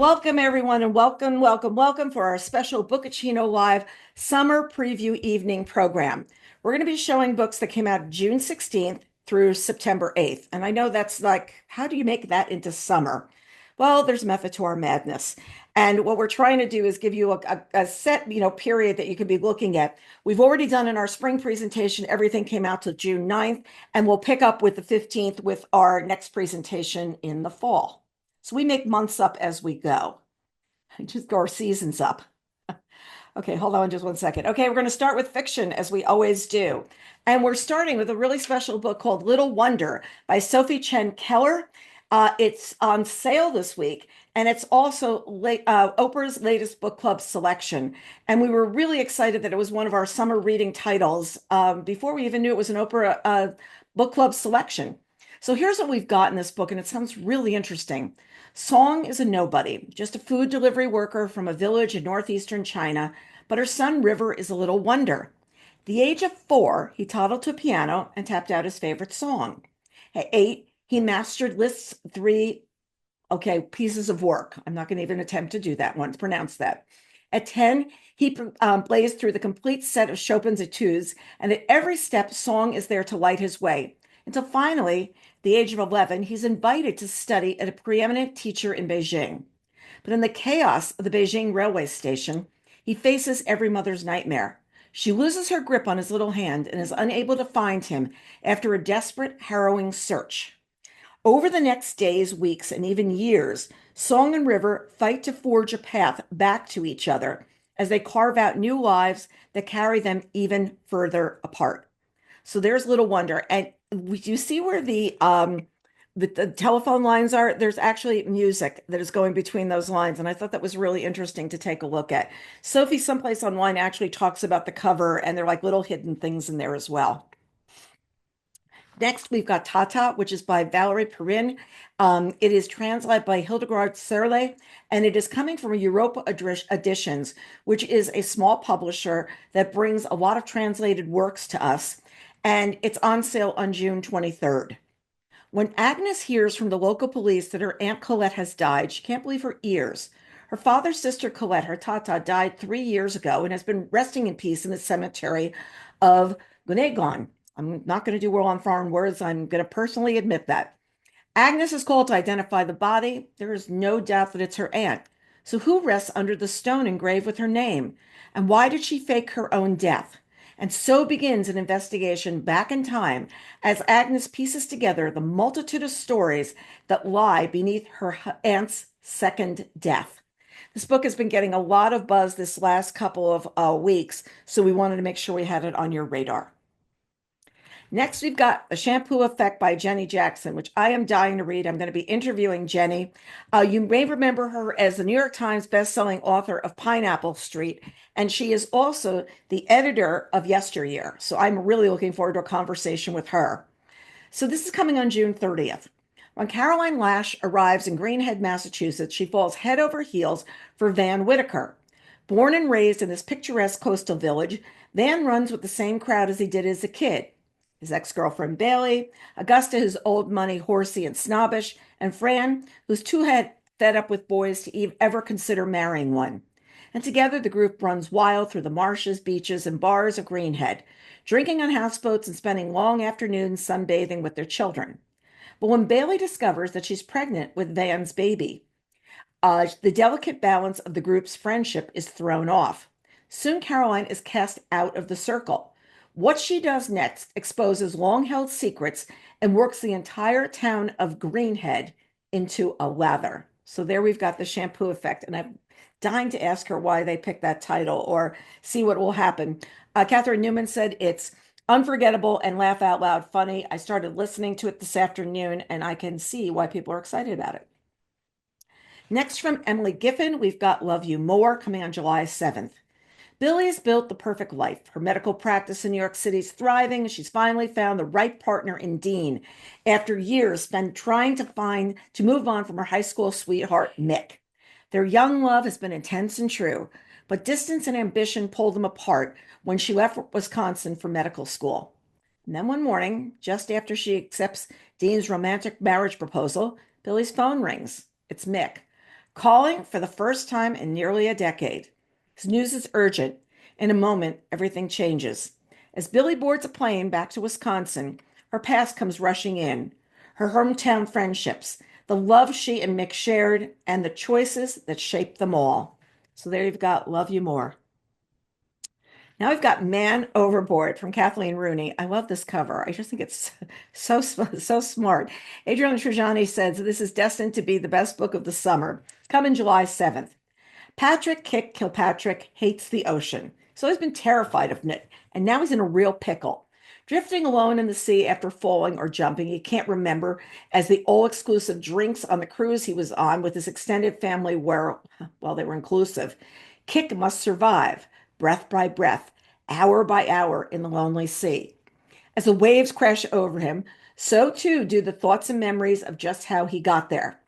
Welcome, everyone, and welcome for our special Bookaccino Live Summer Preview Evening program. We're going to be showing books that came out June 16th through September 8th. And I know that's like, how do you make that into summer? Well, there's method to our madness. And what we're trying to do is give you a set, period that you could be looking at. We've already done in our spring presentation, everything came out to June 9th, and we'll pick up with the 15th with our next presentation in the fall. So we make months up as we go. Just go our seasons up. Okay, hold on just one second. Okay, we're going to start with fiction as we always do. And we're starting with a really special book called Little Wonder by Sophie Chen Keller. It's on sale this week, and it's also Oprah's latest book club selection. And we were really excited that it was one of our summer reading titles before we even knew it was an Oprah book club selection. So here's what we've got in this book, and it sounds really interesting. Song is a nobody, just a food delivery worker from a village in northeastern China, but her son River is a little wonder. At the age of 4, he toddled to a piano and tapped out his favorite song. At 8, he mastered Liszt's three, pieces of work. I'm not going to even attempt to do that one, pronounce that. At 10, he blazed through the complete set of Chopin's etudes, and at every step, song is there to light his way. Until finally, at the age of 11, he's invited to study at a preeminent teacher in Beijing. But in the chaos of the Beijing railway station, he faces every mother's nightmare. She loses her grip on his little hand and is unable to find him after a desperate, harrowing search. Over the next days, weeks, and even years, Song and River fight to forge a path back to each other as they carve out new lives that carry them even further apart. So there's Little Wonder. And you see where the telephone lines are? There's actually music that is going between those lines. And I thought that was really interesting to take a look at. Sophie, someplace online, actually talks about the cover, and they're like little hidden things in there as well. Next, we've got Tata, which is by Valerie Perrin. It is translated by Hildegard Serle, and it is coming from Europa Editions, which is a small publisher that brings a lot of translated works to us. And it's on sale on June 23rd. When Agnes hears from the local police that her Aunt Colette has died, she can't believe her ears. Her father's sister Colette, her Tata, died 3 years ago and has been resting in peace in the cemetery of Gunégon. I'm not going to do well on foreign words. I'm going to personally admit that. Agnes is called to identify the body. There is no doubt that it's her aunt. So who rests under the stone engraved with her name? And why did she fake her own death? And so begins an investigation back in time as Agnes pieces together the multitude of stories that lie beneath her aunt's second death. This book has been getting a lot of buzz this last couple of weeks, so we wanted to make sure we had it on your radar. Next, we've got The Shampoo Effect by Jenny Jackson, which I am dying to read. I'm going to be interviewing Jenny. You may remember her as the New York Times bestselling author of Pineapple Street, and she is also the editor of Yesteryear. So I'm really looking forward to a conversation with her. So this is coming on June 30th. When Caroline Lash arrives in Greenhead, Massachusetts, she falls head over heels for Van Whitaker. Born and raised in this picturesque coastal village, Van runs with the same crowd as he did as a kid. His ex-girlfriend Bailey, Augusta, who's old money, horsey, and snobbish, and Fran, who's too fed up with boys to ever consider marrying one. And together the group runs wild through the marshes, beaches, and bars of Greenhead, drinking on houseboats and spending long afternoons sunbathing with their children. But when Bailey discovers that she's pregnant with Van's baby, the delicate balance of the group's friendship is thrown off. Soon Caroline is cast out of the circle. What she does next exposes long-held secrets and works the entire town of Greenhead into a lather. So there we've got The Shampoo Effect, and I'm dying to ask her why they picked that title or see what will happen. Catherine Newman said it's unforgettable and laugh out loud funny. I started listening to it this afternoon, and I can see why people are excited about it. Next, from Emily Giffen, we've got Love You More coming on July 7th. Billy has built the perfect life. Her medical practice in New York City is thriving, and she's finally found the right partner in Dean after years spent trying to move on from her high school sweetheart, Mick. Their young love has been intense and true, but distance and ambition pulled them apart when she left Wisconsin for medical school. And then one morning, just after she accepts Dean's romantic marriage proposal, Billy's phone rings. It's Mick. calling for the first time in nearly a decade. His news is urgent. In a moment, everything changes. As Billy boards a plane back to Wisconsin, her past comes rushing in. Her hometown friendships, the love she and Mick shared, and the choices that shaped them all. So there you've got Love You More. Now we've got Man Overboard from Kathleen Rooney. I love this cover. I just think it's so smart. Adriana Trajani says this is destined to be the best book of the summer. Coming July 7th. Patrick Kick Kilpatrick hates the ocean. So he's been terrified of it, and now he's in a real pickle. Drifting alone in the sea after falling or jumping, he can't remember, as the all-exclusive drinks on the cruise he was on with his extended family were, well, they were inclusive. Kick must survive, breath by breath, hour by hour in the lonely sea. As the waves crash over him, so too do the thoughts and memories of just how he got there.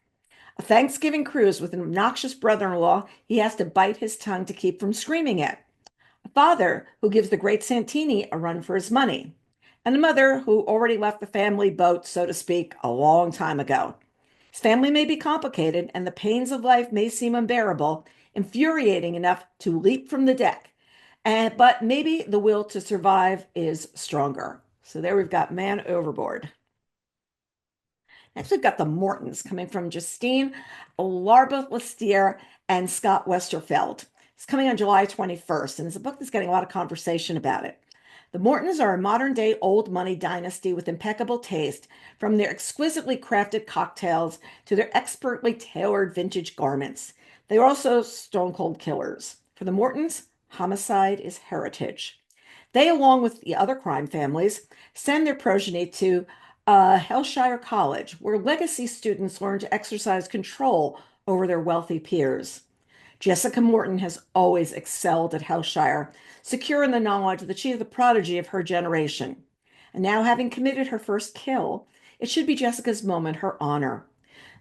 A Thanksgiving cruise with an obnoxious brother-in-law he has to bite his tongue to keep from screaming at. A father who gives the great Santini a run for his money. And a mother who already left the family boat, so to speak, a long time ago. His family may be complicated and the pains of life may seem unbearable, infuriating enough to leap from the deck. But maybe the will to survive is stronger. So there we've got Man Overboard. Next, we've got the Mortons coming from Justine Larbelistier and Scott Westerfeld. It's coming on July 21st, and it's a book that's getting a lot of conversation about it. The Mortons are a modern day old money dynasty with impeccable taste, from their exquisitely crafted cocktails to their expertly tailored vintage garments. They are also stone cold killers. For the Mortons, homicide is heritage. They, along with the other crime families, send their progeny to Hellshire College, where legacy students learn to exercise control over their wealthy peers. Jessica Morton has always excelled at Hellshire, secure in the knowledge that she is the prodigy of her generation. And now, having committed her first kill, it should be Jessica's moment, her honor.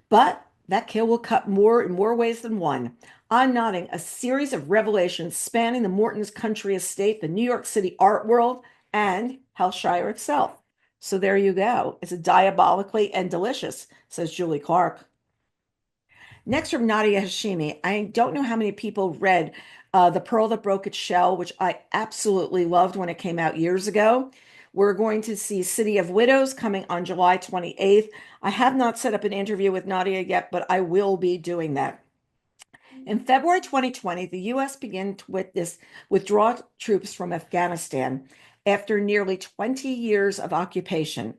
But that kill will cut more in more ways than one, unknotting a series of revelations spanning the Morton's country estate, the New York City art world, and Hellshire itself. So there you go. It's diabolically and delicious, says Julie Clark. Next from Nadia Hashimi. I don't know how many people read The Pearl That Broke Its Shell, which I absolutely loved when it came out years ago. We're going to see City of Widows coming on July 28th. I have not set up an interview with Nadia yet, but I will be doing that. In February 2020, the U.S. began to withdraw troops from Afghanistan after nearly 20 years of occupation.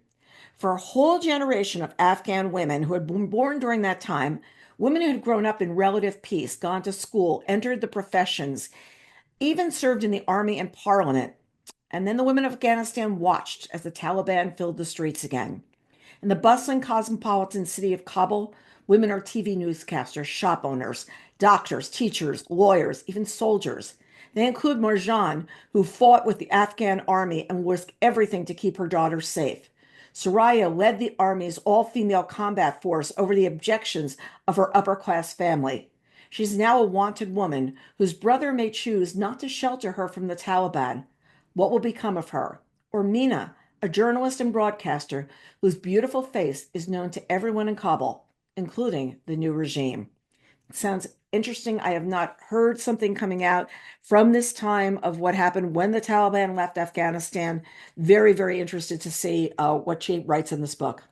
For a whole generation of Afghan women who had been born during that time, women who had grown up in relative peace, gone to school, entered the professions, even served in the army and parliament. And then the women of Afghanistan watched as the Taliban filled the streets again. In the bustling cosmopolitan city of Kabul, women are TV newscasters, shop owners, doctors, teachers, lawyers, even soldiers. They include Marjan, who fought with the Afghan army and risked everything to keep her daughters safe. Soraya led the army's all-female combat force over the objections of her upper-class family. She's now a wanted woman whose brother may choose not to shelter her from the Taliban. What will become of her? Or Mina, a journalist and broadcaster whose beautiful face is known to everyone in Kabul, including the new regime. Sounds interesting. I have not heard something coming out from this time of what happened when the Taliban left Afghanistan. Very, very interested to see what she writes in this book.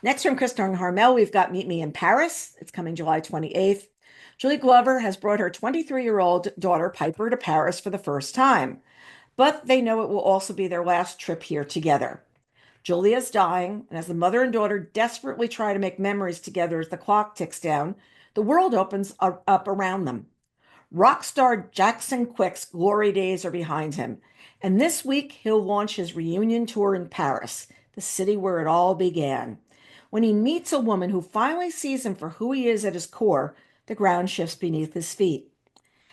Next from Kristen Harmel, we've got Meet Me in Paris. It's coming July 28th. Julie Glover has brought her 23-year-old daughter Piper to Paris for the first time, but they know it will also be their last trip here together. Julia's dying, and as the mother and daughter desperately try to make memories together as the clock ticks down, the world opens up around them. Rock star Jackson Quick's glory days are behind him, and this week he'll launch his reunion tour in Paris, the city where it all began. When he meets a woman who finally sees him for who he is at his core, the ground shifts beneath his feet.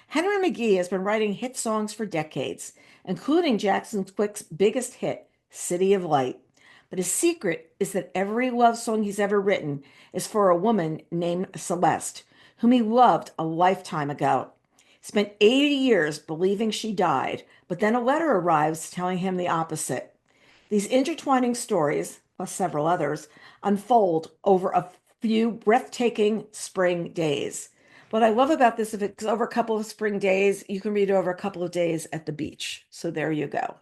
Henry McGee has been writing hit songs for decades, including Jackson Quick's biggest hit, City of Light. But his secret is that every love song he's ever written is for a woman named Celeste, whom he loved a lifetime ago. He spent 80 years believing she died, but then a letter arrives telling him the opposite. These intertwining stories, plus several others, unfold over a few breathtaking spring days. What I love about this, if it's over a couple of spring days, you can read over a couple of days at the beach. So there you go.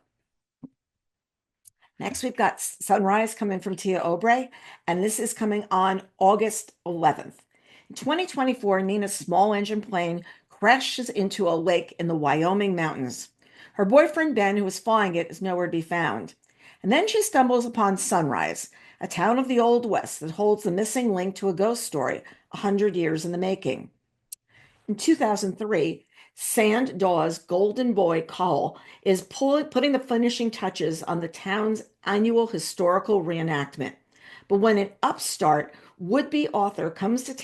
Next, we've got Sunrise coming from Tia Obrey, and this is coming on August 11th. In 2024, Nina's small engine plane crashes into a lake in the Wyoming mountains. Her boyfriend, Ben, who was flying it, is nowhere to be found. And then she stumbles upon Sunrise, a town of the Old West that holds the missing link to a ghost story 100 years in the making. In 2003, Sand Dawes' golden boy Cole is putting the finishing touches on the town's annual historical reenactment. But when an upstart would-be author comes to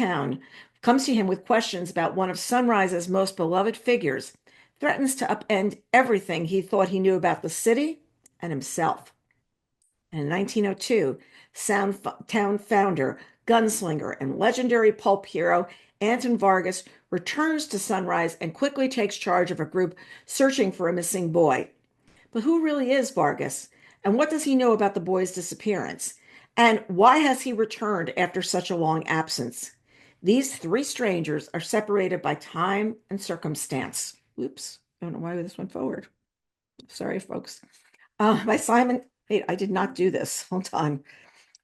him with questions about one of Sunrise's most beloved figures, threatens to upend everything he thought he knew about the city and himself. And in 1902, town founder, gunslinger, and legendary pulp hero Anton Vargas returns to Sunrise and quickly takes charge of a group searching for a missing boy. But who really is Vargas? And what does he know about the boy's disappearance? And why has he returned after such a long absence? These three strangers are separated by time and circumstance. Oops, I don't know why this went forward. Sorry, folks. By Simon. Wait, I did not do this. Hold on.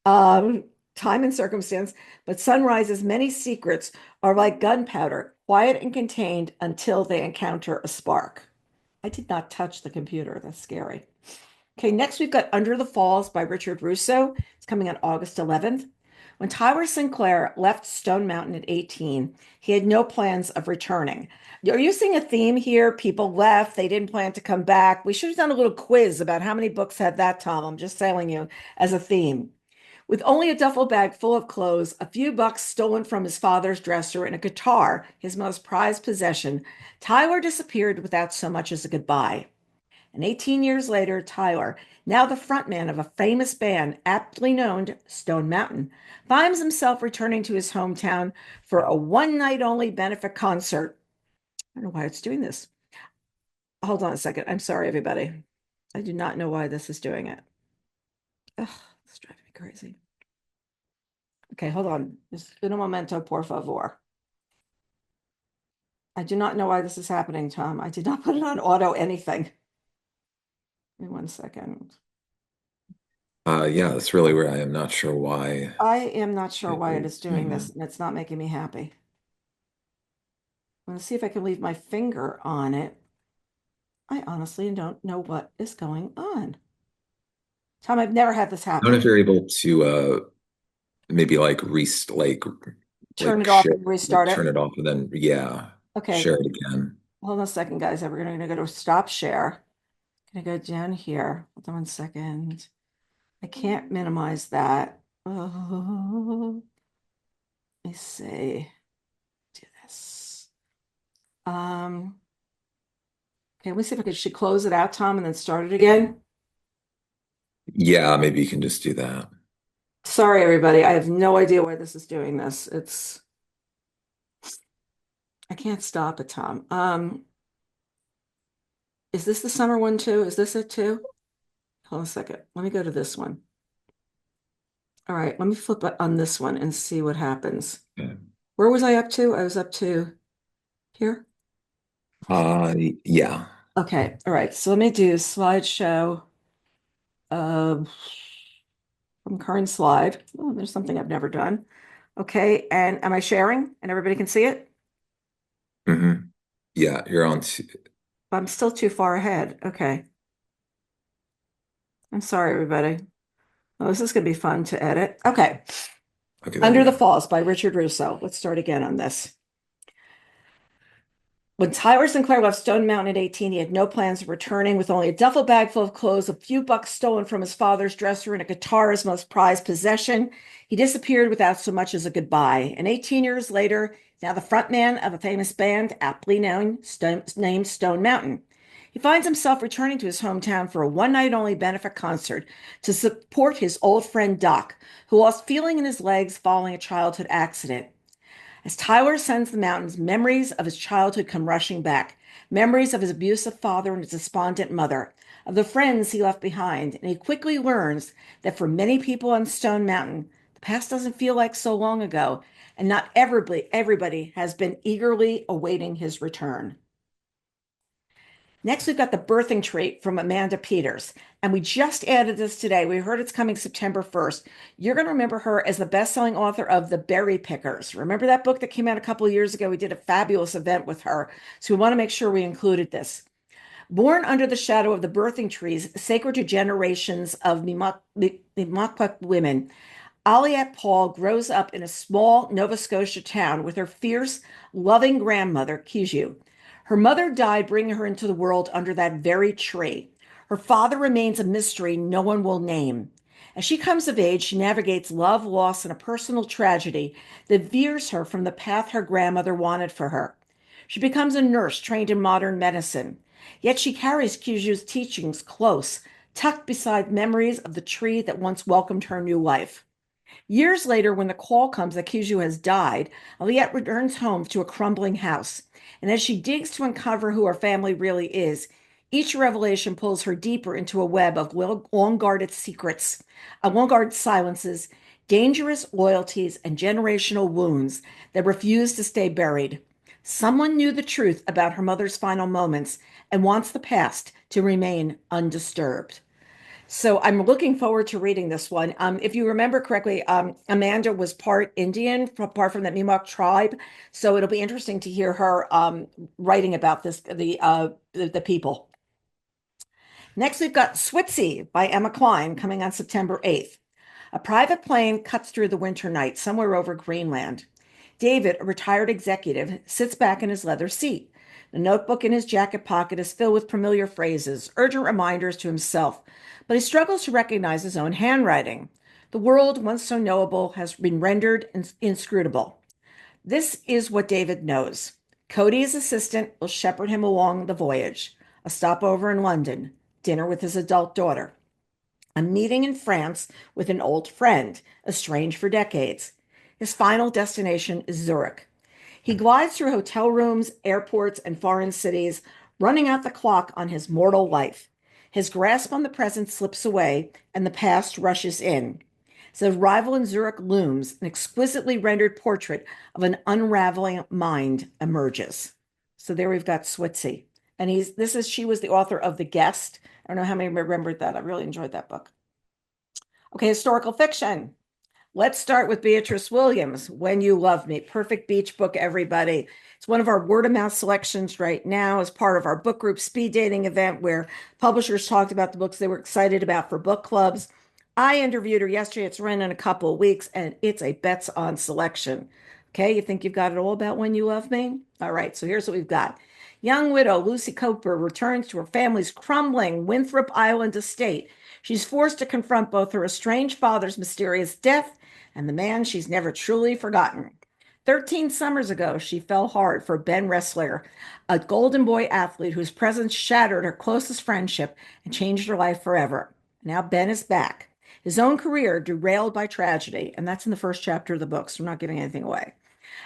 Time and circumstance, but Sunrise's many secrets are like gunpowder, quiet and contained until they encounter a spark. I did not touch the computer. That's scary. Okay, next we've got Under the Falls by Richard Russo. It's coming on August 11th. When Tyler Sinclair left Stone Mountain at 18, he had no plans of returning. Are you seeing a theme here? People left, they didn't plan to come back. We should have done a little quiz about how many books had that, Tom. I'm just telling you as a theme. With only a duffel bag full of clothes, a few bucks stolen from his father's dresser, and a guitar, his most prized possession, Tyler disappeared without so much as a goodbye. And 18 years later, Tyler, now the frontman of a famous band aptly known Stone Mountain, finds himself returning to his hometown for a one-night-only benefit concert. I don't know why it's doing this. Hold on a second. I'm sorry, everybody. I do not know why this is doing it. Ugh, it's driving me crazy. Okay, hold on. Just un momento, por favor. I do not know why this is happening, Tom. I did not put it on auto anything. Give me 1 second. Yeah, that's really where I am not sure why I am not sure why it is doing doing this, that. and it's not making me happy. I'm going to see if I can leave my finger on it. I honestly don't know what is going on. Tom, I've never had this I don't know if happen. you're able to maybe like Turn it off share, and like restart turn it. it off and then yeah, Okay, share it again. hold on a second, guys. We're going to go to stop share. Going to go down here. Hold on 1 second. I can't minimize that. Oh, let me see. Do this. Um, okay, let me see if I should close it out, Tom, and then start it again. Yeah, maybe you can just do that. Sorry, everybody. I have no idea why this is doing this. I can't stop it, Tom. Is this the summer one too? Is this it too? Hold on a second. Let me go to this one. All right, let me flip it on this one and see what happens. Okay. Where was I up to? I was up to here. Yeah. Okay, all right. So let me do slideshow uh, from current slide. Oh, there's something I've never done. Okay, and am I sharing and everybody can see it? hmm Yeah, you're on to, I'm still too far ahead. Okay. I'm sorry, everybody. Oh, this is going to be fun to edit. Okay. okay, there we Under the go. Falls by Richard Russo. Let's start again on this. When Tyler Sinclair left Stone Mountain at 18, he had no plans of returning with only a duffel bag full of clothes, a few bucks stolen from his father's dresser, and a guitar, his most prized possession. He disappeared without so much as a goodbye. And 18 years later, now the frontman of a famous band, aptly known, named Stone Mountain. He finds himself returning to his hometown for a one-night-only benefit concert to support his old friend Doc, who lost feeling in his legs following a childhood accident. As Tyler ascends the mountains, memories of his childhood come rushing back. Memories of his abusive father and his despondent mother, of the friends he left behind, and he quickly learns that for many people on Stone Mountain, the past doesn't feel like so long ago, and not everybody has been eagerly awaiting his return. Next, we've got The Birthing Trait from Amanda Peters. And we just added this today. We heard it's coming September 1st. You're going to remember her as the best-selling author of The Berry Pickers. Remember that book that came out a couple of years ago? We did a fabulous event with her. So we want to make sure we included this. Born under the shadow of the birthing trees, sacred to generations of Mi'kmaq women, Aliette Paul grows up in a small Nova Scotia town with her fierce, loving grandmother, Kiju. Her mother died bringing her into the world under that very tree. Her father remains a mystery no one will name. As she comes of age, she navigates love, loss, and a personal tragedy that veers her from the path her grandmother wanted for her. She becomes a nurse trained in modern medicine. Yet she carries Kiju's teachings close, tucked beside memories of the tree that once welcomed her new life. Years later, when the call comes that Kiju has died, Aliette returns home to a crumbling house. And as she digs to uncover who her family really is, each revelation pulls her deeper into a web of long-guarded secrets, long-guarded silences, dangerous loyalties, and generational wounds that refuse to stay buried. Someone knew the truth about her mother's final moments and wants the past to remain undisturbed. So I'm looking forward to reading this one. If you remember correctly, Amanda was part Indian, part from the Mi'kmaq tribe. So it'll be interesting to hear her writing about this, the people. Next, we've got Switzy by Emma Klein coming on September 8th. A private plane cuts through the winter night somewhere over Greenland. David, a retired executive, sits back in his leather seat. The notebook in his jacket pocket is filled with familiar phrases, urgent reminders to himself, but he struggles to recognize his own handwriting. The world, once so knowable, has been rendered inscrutable. This is what David knows. Cody, his assistant, will shepherd him along the voyage. A stopover in London, dinner with his adult daughter, a meeting in France with an old friend, estranged for decades. His final destination is Zurich. He glides through hotel rooms, airports, and foreign cities, running out the clock on his mortal life. His grasp on the present slips away, and the past rushes in. As the arrival in Zurich looms, an exquisitely rendered portrait of an unraveling mind emerges. So there we've got Switzy. And she was the author of The Guest. I don't know how many remembered that. I really enjoyed that book. Okay, historical fiction. Let's start with Beatrice Williams, When You Love Me. Perfect beach book, everybody. It's one of our word of mouth selections right now as part of our book group speed dating event where publishers talked about the books they were excited about for book clubs. I interviewed her yesterday. It's running in a couple of weeks, and it's a bets on selection. Okay, you think you've got it all about When You Love Me? All right, so here's what we've got. Young widow Lucy Cooper returns to her family's crumbling Winthrop Island estate. She's forced to confront both her estranged father's mysterious death and the man she's never truly forgotten. 13 summers ago, she fell hard for Ben Ressler, a Golden Boy athlete whose presence shattered her closest friendship and changed her life forever. Now Ben is back. His own career derailed by tragedy, and that's in the first chapter of the book, so we're not giving anything away.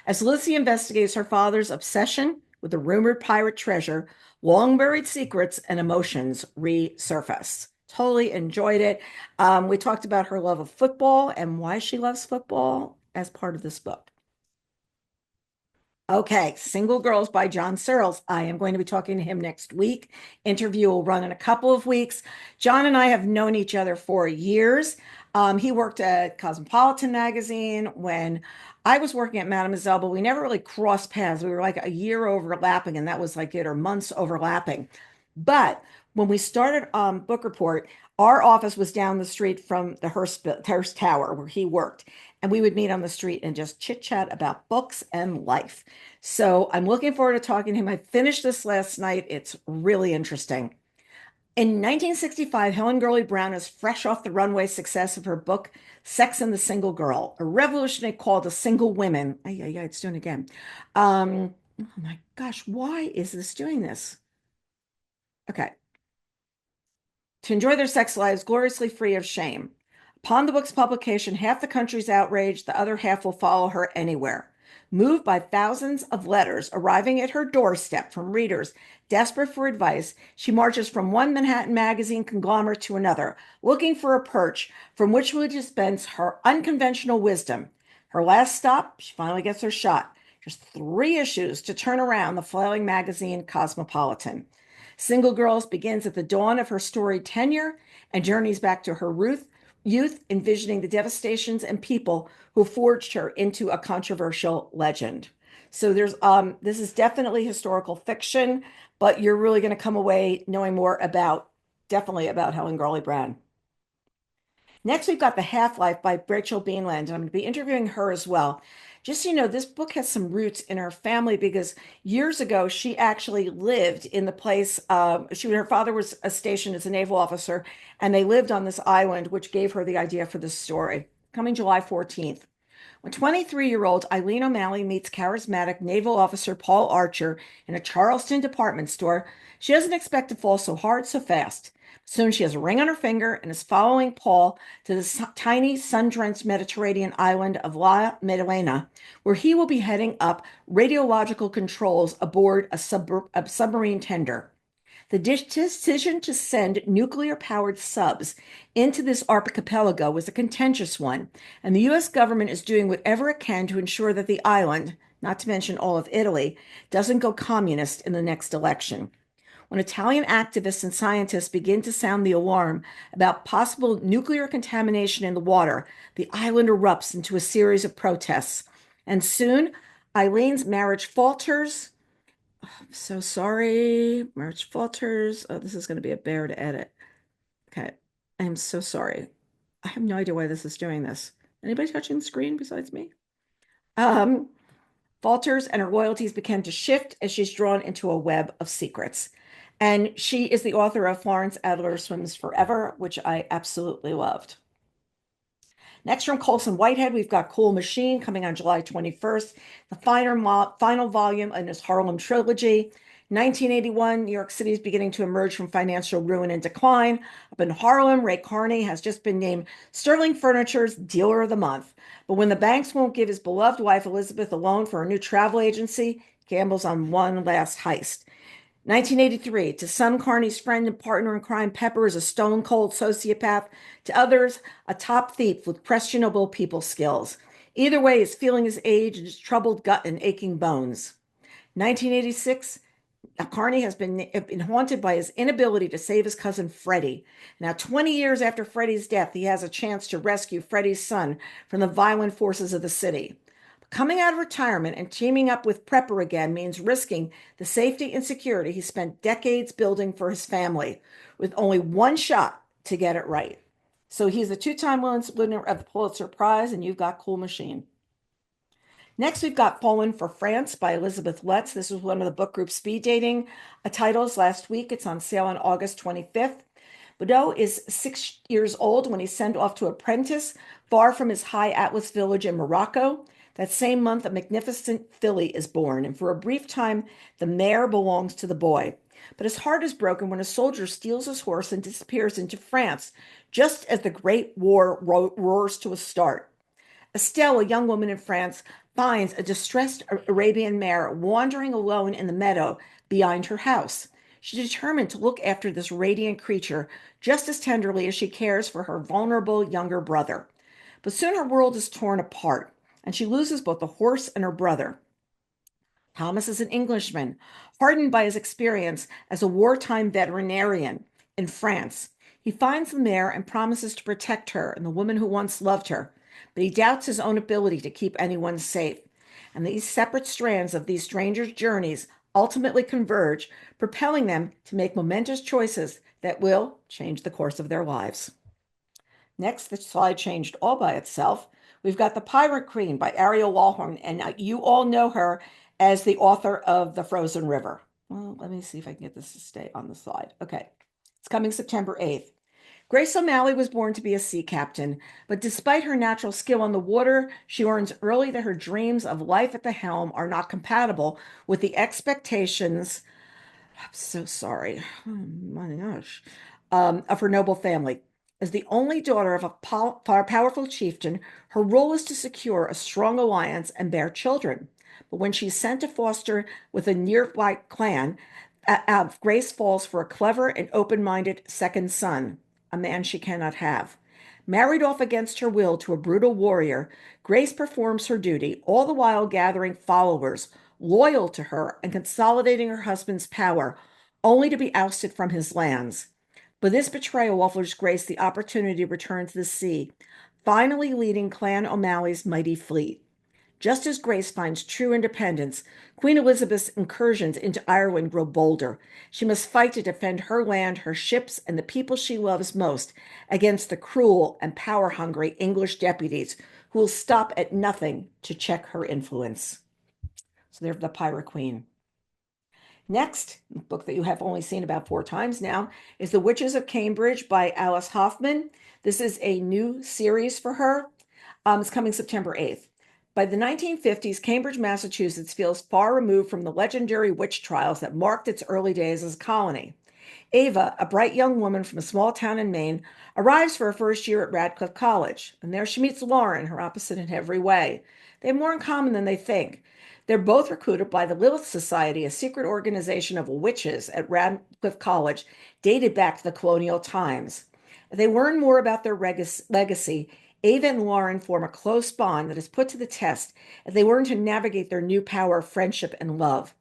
As Lucy investigates her father's obsession with the rumored pirate treasure, long buried secrets and emotions resurface. Totally enjoyed it. We talked about her love of football and why she loves football as part of this book. Okay, Single Girls by John Searles. I am going to be talking to him next week. Interview will run in a couple of weeks. John and I have known each other for years. He worked at Cosmopolitan magazine when I was working at Mademoiselle, but we never really crossed paths. We were like a year overlapping, and that was like it, or months overlapping. But when we started Book Report, our office was down the street from the Hearst Tower where he worked. And we would meet on the street and just chit chat about books and life. So I'm looking forward to talking to him. I finished this last night. It's really interesting. In 1965, Helen Gurley Brown is fresh off the runway success of her book, Sex and the Single Girl, a revolutionary call to single women. Yeah, it's doing it again. Oh my gosh, why is this doing this? Okay. To enjoy their sex lives gloriously free of shame. Upon the book's publication, half the country's outraged, the other half will follow her anywhere. Moved by thousands of letters arriving at her doorstep from readers desperate for advice, she marches from one Manhattan magazine conglomerate to another, looking for a perch from which to dispense her unconventional wisdom. Her last stop, she finally gets her shot. Just 3 issues to turn around the flailing magazine Cosmopolitan. Single Girls begins at the dawn of her storied tenure and journeys back to her youth, envisioning the devastations and people who forged her into a controversial legend. So this is definitely historical fiction, but you're really going to come away knowing more about definitely about Helen Gurley Brown. Next, we've got The Half-Life by Rachel Beanland, and I'm going to be interviewing her as well. Just so you know, this book has some roots in her family because years ago she actually lived in the place. Her father was stationed as a naval officer, and they lived on this island, which gave her the idea for this story. Coming July 14th. When 23-year-old Eileen O'Malley meets charismatic naval officer Paul Archer in a Charleston department store, she doesn't expect to fall so hard so fast. Soon she has a ring on her finger and is following Paul to the tiny sun-drenched Mediterranean island of La Maddalena, where he will be heading up radiological controls aboard a submarine tender. The decision to send nuclear-powered subs into this archipelago was a contentious one, and the U.S. government is doing whatever it can to ensure that the island, not to mention all of Italy, doesn't go communist in the next election. When Italian activists and scientists begin to sound the alarm about possible nuclear contamination in the water, the island erupts into a series of protests. And soon, Eileen's marriage falters. I'm so sorry. Marriage falters. Oh, this is going to be a bear to edit. Okay. I'm so sorry. I have no idea why this is doing this. Anybody touching the screen besides me? Um, Falters and her loyalties begin to shift as she's drawn into a web of secrets. And she is the author of Florence Adler Swims Forever, which I absolutely loved. Next from Colson Whitehead, we've got Cool Machine coming on July 21st, the final volume in his Harlem trilogy. 1981, New York City is beginning to emerge from financial ruin and decline. Up in Harlem, Ray Carney has just been named Sterling Furniture's Dealer of the Month. But when the banks won't give his beloved wife Elizabeth a loan for a new travel agency, gambles on one last heist. 1983, to some, Carney's friend and partner in crime, Pepper, is a stone cold sociopath. To others, a top thief with questionable people skills. Either way, he's feeling his age and his troubled gut and aching bones. 1986, Carney has been haunted by his inability to save his cousin Freddie. Now, 20 years after Freddie's death, he has a chance to rescue Freddie's son from the violent forces of the city. Coming out of retirement and teaming up with Prepper again means risking the safety and security he spent decades building for his family, with only one shot to get it right. So he's a two-time winner of the Pulitzer Prize, and you've got Cool Machine. Next, we've got Fallen for France by Elizabeth Letts. This was one of the book group speed dating titles last week. It's on sale on August 25th. Boudreaux is 6 years old when he's sent off to apprentice far from his high Atlas village in Morocco. That same month, a magnificent filly is born, and for a brief time, the mare belongs to the boy. But his heart is broken when a soldier steals his horse and disappears into France, just as the Great War roars to a start. Estelle, a young woman in France, finds a distressed Arabian mare wandering alone in the meadow behind her house. She's determined to look after this radiant creature just as tenderly as she cares for her vulnerable younger brother. But soon her world is torn apart, and she loses both the horse and her brother. Thomas is an Englishman, hardened by his experience as a wartime veterinarian in France. He finds the mare and promises to protect her and the woman who once loved her, but he doubts his own ability to keep anyone safe. And these separate strands of these strangers' journeys ultimately converge, propelling them to make momentous choices that will change the course of their lives. Next, the slide changed all by itself. We've got The Pirate Queen by Ariel Walhorn, and you all know her as the author of The Frozen River. Well, let me see if I can get this to stay on the slide. Okay, it's coming September 8th. Grace O'Malley was born to be a sea captain, but despite her natural skill on the water, she learns early that her dreams of life at the helm are not compatible with the expectations, I'm so sorry, oh my gosh, of her noble family. As the only daughter of a powerful chieftain, her role is to secure a strong alliance and bear children. But when she's sent to foster with a nearby clan, Grace falls for a clever and open-minded second son, a man she cannot have. Married off against her will to a brutal warrior, Grace performs her duty, all the while gathering followers loyal to her and consolidating her husband's power, only to be ousted from his lands. But this betrayal offers Grace the opportunity to return to the sea, finally leading Clan O'Malley's mighty fleet. Just as Grace finds true independence, Queen Elizabeth's incursions into Ireland grow bolder. She must fight to defend her land, her ships, and the people she loves most against the cruel and power-hungry English deputies who will stop at nothing to check her influence. So they're the Pirate Queen. Next, book that you have only seen about 4 times now, is The Witches of Cambridge by Alice Hoffman. This is a new series for her. It's coming September 8th. By the 1950s, Cambridge, Massachusetts feels far removed from the legendary witch trials that marked its early days as a colony. Ava, a bright young woman from a small town in Maine, arrives for her first year at Radcliffe College, and there she meets Lauren, her opposite in every way. They have more in common than they think. They're both recruited by the Lilith Society, a secret organization of witches at Radcliffe College dated back to the colonial times. They learn more about their legacy. Ava and Lauren form a close bond that is put to the test as they learn to navigate their new power of friendship and love.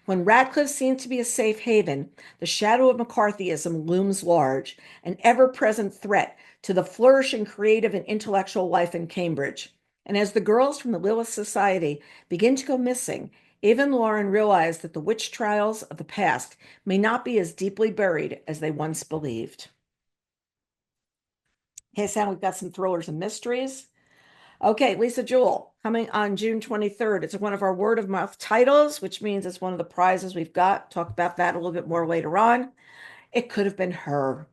When Radcliffe seems to be a safe haven, the shadow of McCarthyism looms large, an ever-present threat to the flourishing creative and intellectual life in Cambridge. And as the girls from the Lilith Society begin to go missing, Ava and Lauren realize that the witch trials of the past may not be as deeply buried as they once believed. Okay, Sam, we've got some thrillers and mysteries. Okay, Lisa Jewell, coming on June 23rd. It's one of our word of mouth titles, which means it's one of the prizes we've got. Talk about that a little bit more later on. It could have been her.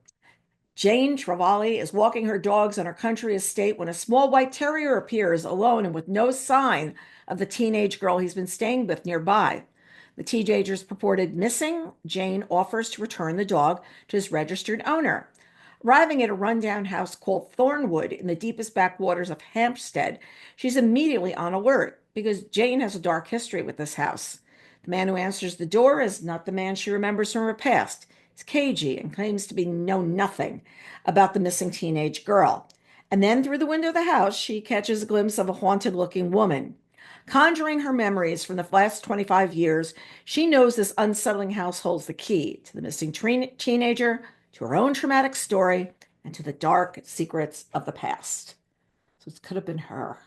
Jane Travali is walking her dogs on her country estate when a small white terrier appears alone and with no sign of the teenage girl he's been staying with nearby. The teenager's purported missing. Jane offers to return the dog to his registered owner. Arriving at a rundown house called Thornwood in the deepest backwaters of Hampstead, she's immediately on alert because Jane has a dark history with this house. The man who answers the door is not the man she remembers from her past. He's cagey and claims to know nothing about the missing teenage girl. And then through the window of the house, she catches a glimpse of a haunted-looking woman. Conjuring her memories from the last 25 years, she knows this unsettling house holds the key to the missing teenager, to her own traumatic story, and to the dark secrets of the past. So it could have been her.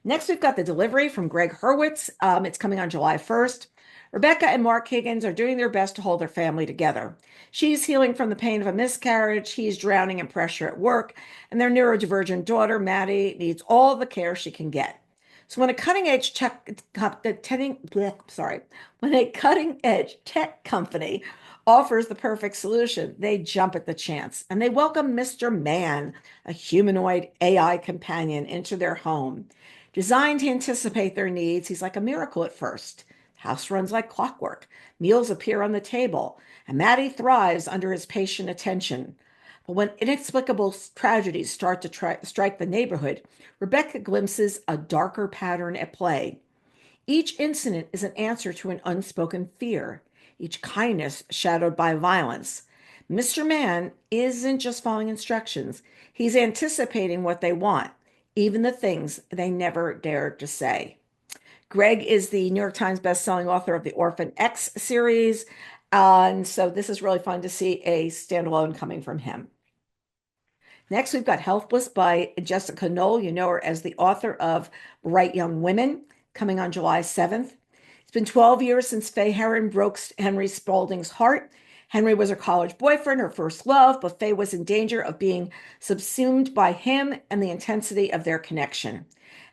Next, we've got The Delivery from Greg Hurwitz. It's coming on July 1st. Rebecca and Mark Higgins are doing their best to hold their family together. She's healing from the pain of a miscarriage, he's drowning in pressure at work, and their neurodivergent daughter, Maddie, needs all the care she can get. So when a cutting-edge tech company offers the perfect solution, they jump at the chance and they welcome Mr. Man, a humanoid AI companion, into their home. Designed to anticipate their needs, he's like a miracle at first. The house runs like clockwork. Meals appear on the table, and Maddie thrives under his patient attention. But when inexplicable tragedies start to strike the neighborhood, Rebecca glimpses a darker pattern at play. Each incident is an answer to an unspoken fear, each kindness shadowed by violence. Mr. Man isn't just following instructions, he's anticipating what they want, even the things they never dared to say. Greg is the New York Times bestselling author of the Orphan X series, and so this is really fun to see a standalone coming from him. Next, we've got Helpless by Jessica Knoll. You know her as the author of Bright Young Women, coming on July 7th. It's been 12 years since Faye Herron broke Henry Spalding's heart. Henry was her college boyfriend, her first love, but Faye was in danger of being subsumed by him and the intensity of their connection.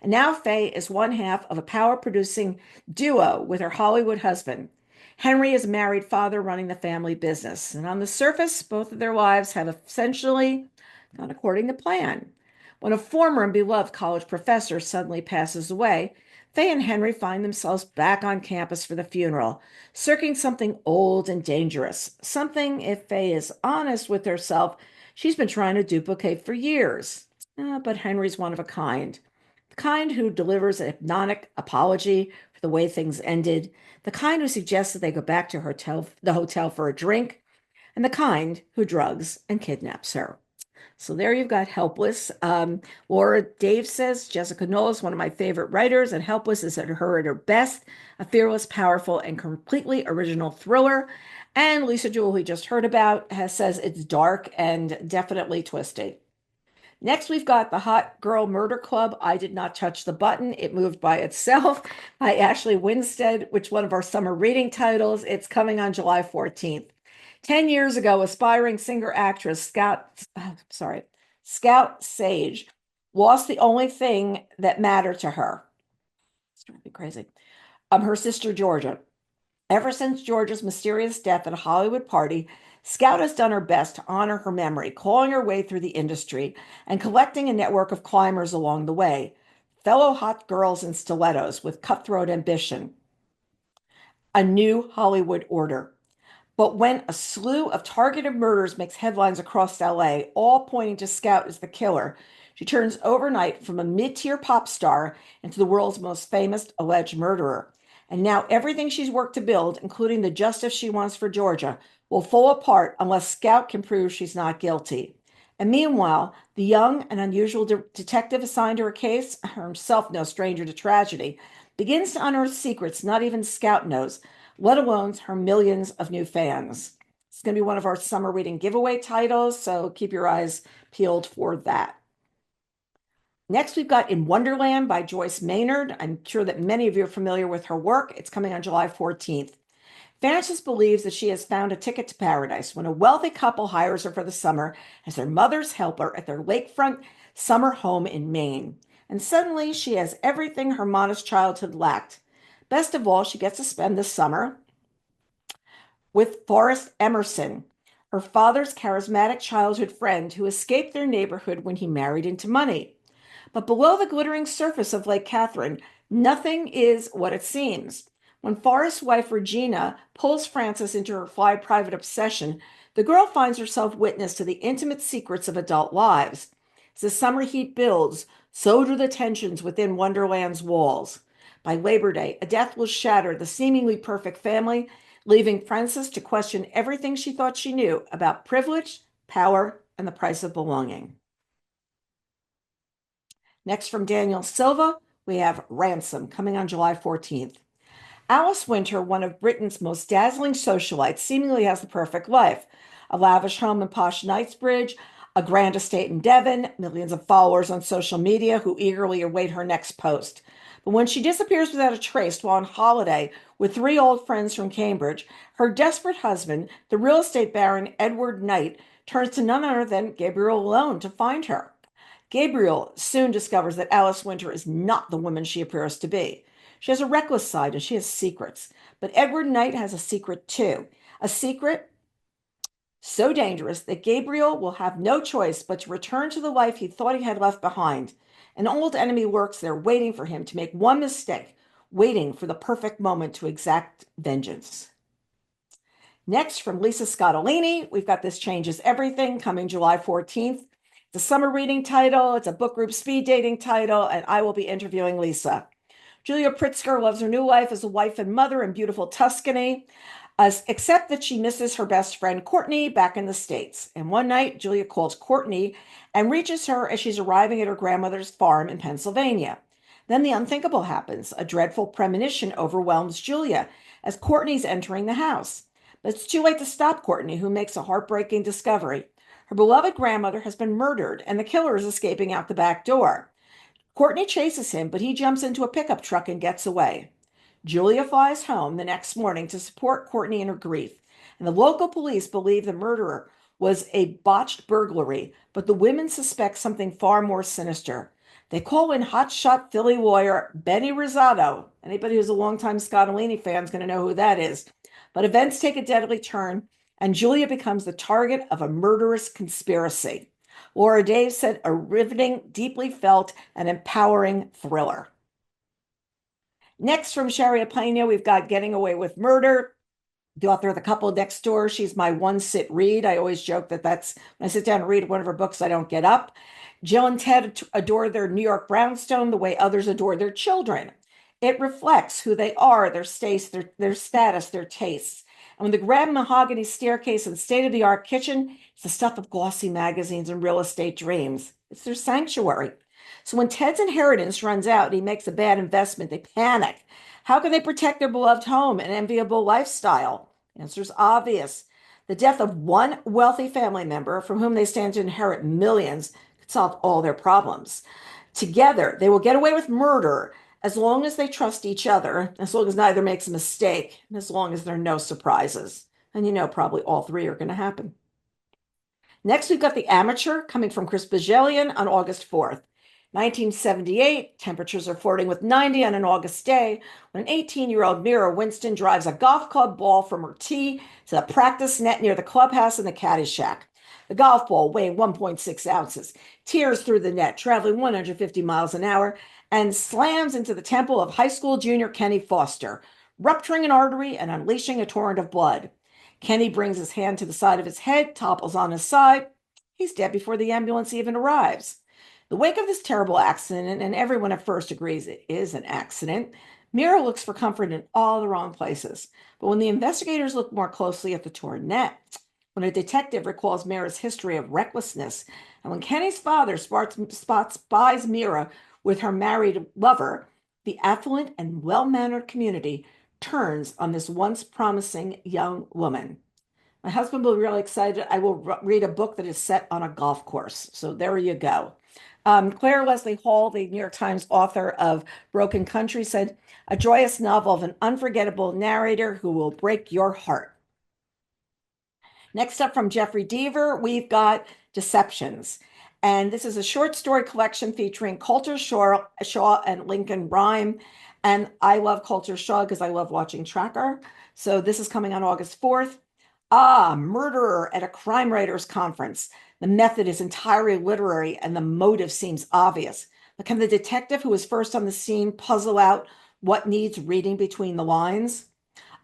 And now Faye is one half of a power-producing duo with her Hollywood husband. Henry is a married father running the family business, and on the surface, both of their lives have essentially gone according to plan. When a former and beloved college professor suddenly passes away, Faye and Henry find themselves back on campus for the funeral, searching something old and dangerous. Something, if Faye is honest with herself, she's been trying to duplicate for years. But Henry's one of a kind. The kind who delivers a hypnotic apology for the way things ended, the kind who suggests that they go back to the hotel for a drink, and the kind who drugs and kidnaps her. So there you've got Helpless. Laura Dave says Jessica Knoll is one of my favorite writers, and Helpless is at her best, a fearless, powerful, and completely original thriller. And Lisa Jewell, who we just heard about, says it's dark and definitely twisty. Next, we've got The Hot Girl Murder Club. I Did Not Touch the Button. It moved by itself by Ashley Winstead, which one of our summer reading titles. It's coming on July 14th. 10 years ago, aspiring singer-actress Scout Sage lost the only thing that mattered to her. It's driving me crazy. Her sister Georgia. Ever since Georgia's mysterious death at a Hollywood party, Scout has done her best to honor her memory, clawing her way through the industry and collecting a network of climbers along the way, fellow hot girls in stilettos with cutthroat ambition. A new Hollywood order. But when a slew of targeted murders makes headlines across LA, all pointing to Scout as the killer, she turns overnight from a mid-tier pop star into the world's most famous alleged murderer. And now everything she's worked to build, including the justice she wants for Georgia, will fall apart unless Scout can prove she's not guilty. And meanwhile, the young and unusual detective assigned to her case, himself no stranger to tragedy, begins to unearth secrets not even Scout knows, let alone her millions of new fans. It's going to be one of our summer reading giveaway titles, so keep your eyes peeled for that. Next, we've got In Wonderland by Joyce Maynard. I'm sure that many of you are familiar with her work. It's coming on July 14th. Frances believes that she has found a ticket to paradise when a wealthy couple hires her for the summer as their mother's helper at their lakefront summer home in Maine. And suddenly she has everything her modest childhood lacked. Best of all, she gets to spend the summer with Forrest Emerson, her father's charismatic childhood friend who escaped their neighborhood when he married into money. But below the glittering surface of Lake Catherine, nothing is what it seems. When Forrest's wife Regina pulls Frances into her fly private obsession, the girl finds herself witness to the intimate secrets of adult lives. As the summer heat builds, so do the tensions within Wonderland's walls. By Labor Day, a death will shatter the seemingly perfect family, leaving Frances to question everything she thought she knew about privilege, power, and the price of belonging. Next, from Daniel Silva, we have Ransom, coming on July 14th. Alice Winter, one of Britain's most dazzling socialites, seemingly has the perfect life. A lavish home in posh Knightsbridge, a grand estate in Devon, millions of followers on social media who eagerly await her next post. But when she disappears without a trace while on holiday with three old friends from Cambridge, her desperate husband, the real estate baron Edward Knight, turns to none other than Gabriel alone to find her. Gabriel soon discovers that Alice Winter is not the woman she appears to be. She has a reckless side and she has secrets. But Edward Knight has a secret too. A secret so dangerous that Gabriel will have no choice but to return to the life he thought he had left behind. An old enemy lurks there waiting for him to make one mistake, waiting for the perfect moment to exact vengeance. Next, from Lisa Scottolini, we've got This Changes Everything, coming July 14th. It's a summer reading title, it's a book group speed dating title, and I will be interviewing Lisa. Julia Pritzker loves her new life as a wife and mother in beautiful Tuscany, except that she misses her best friend Courtney back in the States. And one night, Julia calls Courtney and reaches her as she's arriving at her grandmother's farm in Pennsylvania. Then the unthinkable happens. A dreadful premonition overwhelms Julia as Courtney's entering the house. But it's too late to stop Courtney, who makes a heartbreaking discovery. Her beloved grandmother has been murdered, and the killer is escaping out the back door. Courtney chases him, but he jumps into a pickup truck and gets away. Julia flies home the next morning to support Courtney in her grief, and the local police believe the murderer was a botched burglary, but the women suspect something far more sinister. They call in hotshot Philly lawyer Benny Rosado. Anybody who's a longtime Scottolini fan is going to know who that is. But events take a deadly turn, and Julia becomes the target of a murderous conspiracy. Laura Dave said, a riveting, deeply felt, and empowering thriller. Next, from Sharia Pena, we've got Getting Away with Murder. the author of The Couple Next Door. She's my one sit read. I always joke that that's when I sit down and read one of her books, I don't get up. Jill and Ted adore their New York brownstone the way others adore their children. It reflects who they are, their status, their tastes. And when the grand mahogany staircase and state-of-the-art kitchen, it's the stuff of glossy magazines and real estate dreams. It's their sanctuary. So when Ted's inheritance runs out and he makes a bad investment, they panic. How can they protect their beloved home and enviable lifestyle? The answer is obvious. The death of one wealthy family member from whom they stand to inherit millions could solve all their problems. Together, they will get away with murder as long as they trust each other, as long as neither makes a mistake, and as long as there are no surprises. And you know, probably all three are going to happen. Next, we've got The Amateur coming from Chris Bajelian on August 4th. 1978, temperatures are flirting with 90 on an August day when an 18-year-old Mira Winston drives a golf club ball from her tee to the practice net near the clubhouse in the caddy shack. The golf ball, weighing 1.6 ounces, tears through the net, traveling 150 miles an hour, and slams into the temple of high school junior Kenny Foster, rupturing an artery and unleashing a torrent of blood. Kenny brings his hand to the side of his head, topples on his side. He's dead before the ambulance even arrives. The wake of this terrible accident, and everyone at first agrees it is an accident, Mira looks for comfort in all the wrong places. But when the investigators look more closely at the torn net, when a detective recalls Mira's history of recklessness, and when Kenny's father spies Mira with her married lover, the affluent and well-mannered community turns on this once promising young woman. My husband will be really excited. I will read a book that is set on a golf course. So there you go. Claire Leslie Hall, the New York Times author of Broken Country, said, a joyous novel of an unforgettable narrator who will break your heart. Next up from Jeffrey Deaver, we've got Deceptions. And this is a short story collection featuring Coulter Shaw and Lincoln Rhyme. And I love Coulter Shaw because I love watching Tracker. So this is coming on August 4th. Murderer at a crime writers conference. The method is entirely literary and the motive seems obvious. But can the detective who was first on the scene puzzle out what needs reading between the lines?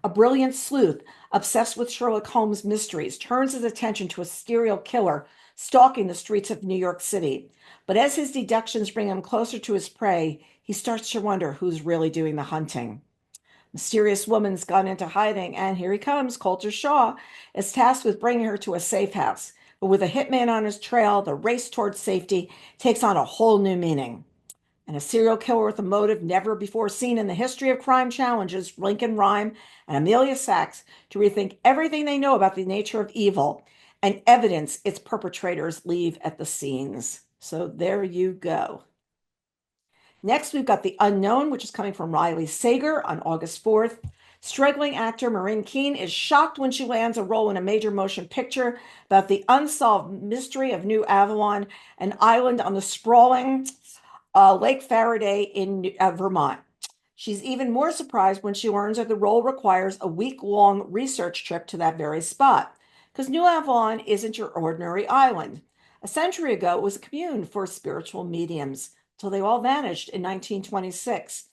A brilliant sleuth, obsessed with Sherlock Holmes mysteries, turns his attention to a serial killer stalking the streets of New York City. But as his deductions bring him closer to his prey, he starts to wonder who's really doing the hunting. Mysterious woman's gone into hiding, and here he comes. Coulter Shaw is tasked with bringing her to a safe house. But with a hitman on his trail, the race towards safety takes on a whole new meaning. And a serial killer with a motive never before seen in the history of crime challenges Lincoln Rhyme and Amelia Sachs to rethink everything they know about the nature of evil and evidence its perpetrators leave at the scenes. So there you go. Next, we've got The Unknown, which is coming from Riley Sager on August 4th. Struggling actor Maureen Keane is shocked when she lands a role in a major motion picture about the unsolved mystery of New Avalon, an island on the sprawling Lake Faraday in Vermont. She's even more surprised when she learns that the role requires a week-long research trip to that very spot, because New Avalon isn't your ordinary island. A century ago, it was a commune for spiritual mediums, till they all vanished in 1926.